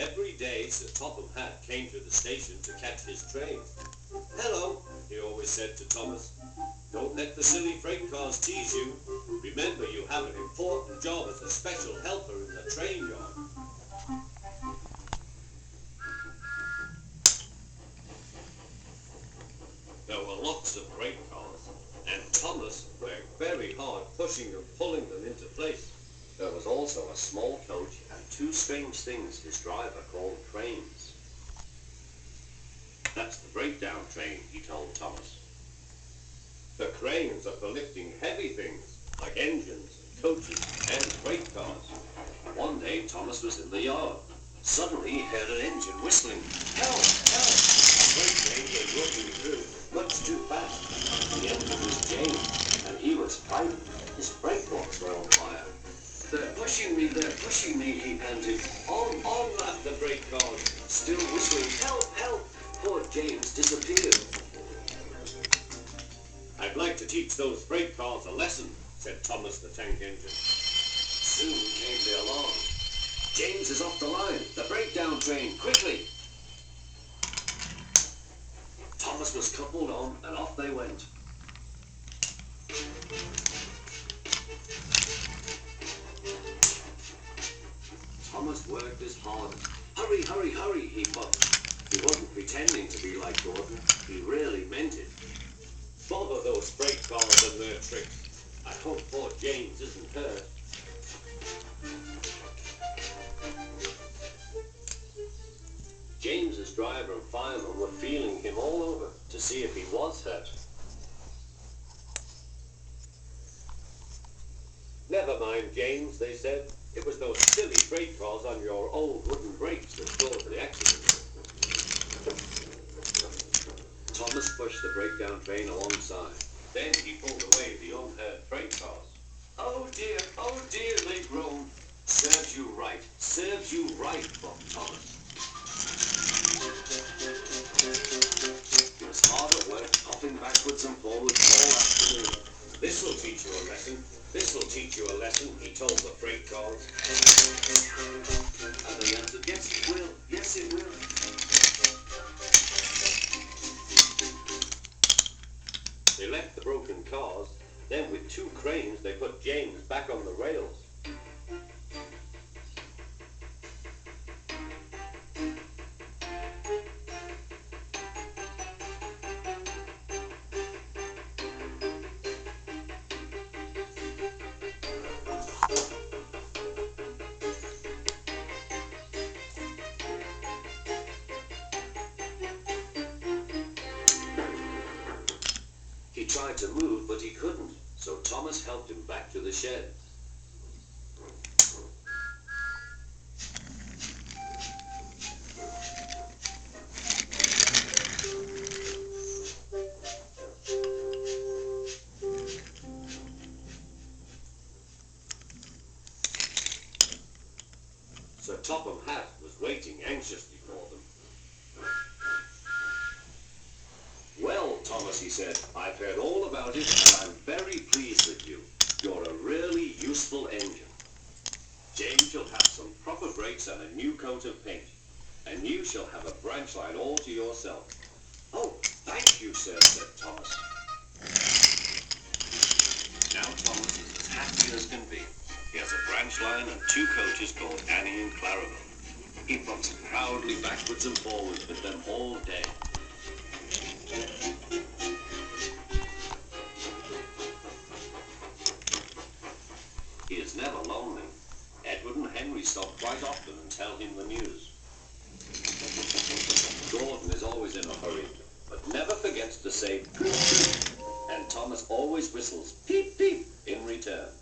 Every day Sir Topham Hatt came to the station to catch his train. "Hello," he always said to Thomas. "Don't let the silly freight cars tease you. Remember, you have an important job as a special helper in the train yard." There were lots of freight cars, and Thomas worked very hard pushing and pulling them into place. There was also a small coach and two strange things his driver called cranes. "That's the breakdown train," he told Thomas. "The cranes are for lifting heavy things, like engines, coaches, and freight cars." One day Thomas was in the yard. Suddenly he heard an engine whistling. "Help! Help!" A freight train came rushing through, much too fast. The engine was James, and he was frightened. His brake box were on fire. They're pushing me, he panted. On, laughed the brake cars, still whistling, "Help! Help!" Poor James disappeared. "I'd like to teach those freight cars a lesson," said Thomas the tank engine. Soon came the alarm. "James is off the line! The breakdown train! Quickly!" Thomas was coupled on, and off they went. Thomas worked his hardest. "Hurry, hurry, hurry," he puffed. He wasn't pretending to be like Gordon. He really meant it. "Bother those freight cars and their tricks. I hope poor James isn't hurt." James's driver and fireman were feeling him all over to see if he was hurt. "Never mind, James," they said. "It was those silly freight cars on your old wooden brakes that caused the accident." Thomas pushed the breakdown train alongside. Then he pulled away the unhurt freight cars. Oh dear, they groaned. Serves you right, thought Thomas. He was hard at work, hopping backwards and forwards all afternoon. This'll teach you a lesson, he told the freight cars. And they answered, "Yes, it will. They left the broken cars. Then with two cranes they put James back on the rails. He tried to move, but he couldn't, so Thomas helped him back to the shed. Sir Topham Hatt was waiting anxiously for them. "Well, Thomas," he said, "I've heard all about it, and I'm very pleased with you. You're a really useful engine. James shall have some proper brakes and a new coat of paint, and you shall have a branch line all to yourself." "Oh, thank you, sir," said Thomas. Now Thomas is as happy as can be. He has a branch line and two coaches called Annie and Clarabelle. He puffs proudly backwards and forwards with them all day. He is never lonely. Edward and Henry stop quite often and tell him the news. Gordon is always in a hurry, but never forgets to say "Poop, poop," and Thomas always whistles "Peep, peep" in return.